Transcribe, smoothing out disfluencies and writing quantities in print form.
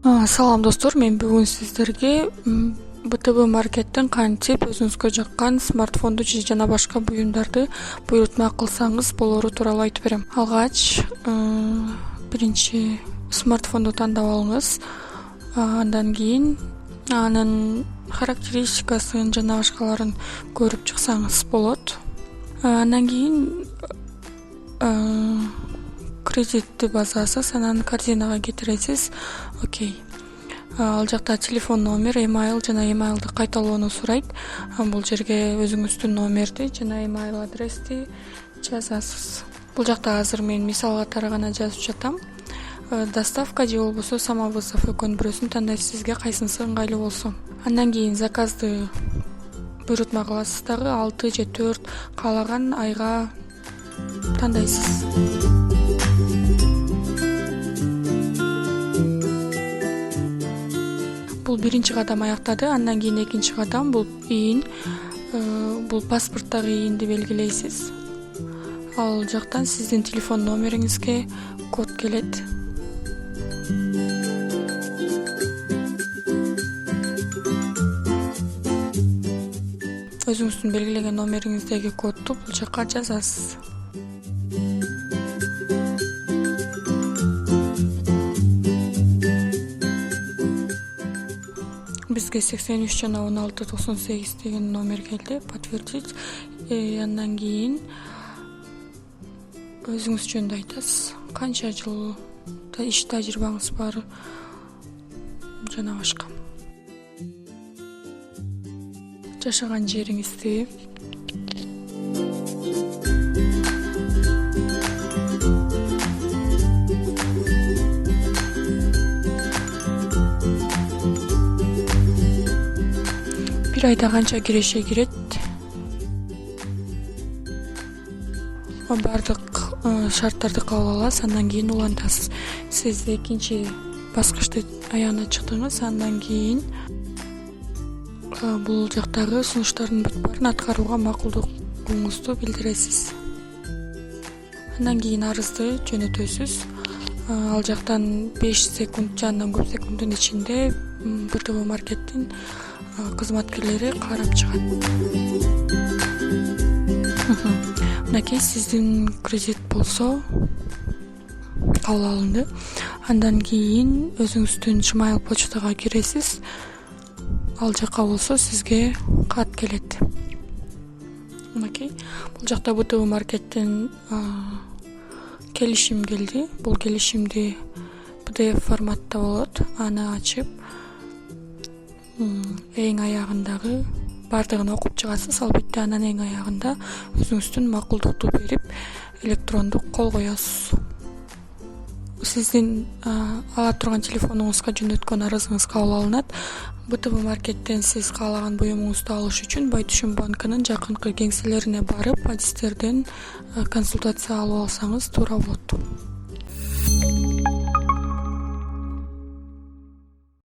Салам достор, мен бүгүн сиздерге БТБ маркеттен кантип өзүңүзгө жаккан смартфонду жана башка буюмдарды буйрутма кылсаңыз болору тууралуу айтып берем. Алгач биринчи смартфонду тандап алыңыз. Андан кийин анын характеристикасын жана башкаларын көрүп чыксаңыз болот. Андан кийин кредитти басасыз, анан корзинага кетиресиз. Окей. Ал жакта телефон номер, email жана emailди кайталоону сурайт. Бул жерге өзүңүздүн номерди жана email адрести жазасыз. Бул жакта азыр мен мисал катары гана жазып жатам. Доставка же болбосо самовызов экөөнүн бирөөсүн тандайсыз, сизге кайсынысы ыңгайлуу болсо. Андан кийин заказды буйрутма кыласыз дагы 6 же 4 каалаган айга тандайсыз. Бул биринчи кадам аяктады. Андан кийин экинчи кадам бул иин. Бул паспорттогу иинди белгилейсиз. Ал жактан сиздин телефон номериңизге код келет. Өзүңүздүн белгилеген номериңиздеги кодду бул жакка жазасыз. Бизге 83 жана 1698 деген номер келди. Подтвердить. Андан кийин өзүңүз жөнүндө айтасыз. Канча жыл иш тажрыйбаңыз бар жана башка. Жашаган жериңизди, бир айда канча киреше кирет, баардык шарттарды кабыл аласыз. Андан кийин улантасыз. Сиз экинчи баскычты аягына чыктыңыз. Андан кийин бул жактагы сунуштардын бүт баарын аткарууга макулдугуңузду билдиресиз. Андан кийин арызды жөнөтөсүз. Ал жактан 5 секунд же андан көп секунддун ичинде БТБ маркеттин кызматкерлери карап чыгат. Мынакей сиздин кредит болсо кабыл алынды. Андан кийин өзүңүздүн Gmail почтага киресиз. Ал жакка болсо сизге кат келет. Мынакей бул жакта БТБ маркеттен келишим келди. Бул келишимди PDF форматта болот. Аны ачып эң аягындагы баардыгын окуп чыгасыз. Албетте анан эң аягында өзүңүздүн макулдукту берип электрондук кол коесуз. Сиздин ала турган телефонуңузга жөнөткөн арызыңыз кабыл алынат. БТБ маркеттен сиз каалаган буюмуңузду алыш үчүн Байтушин банкынын жакынкы кеңселерине барып, адистерден консультация алып алсаңыз туура болот.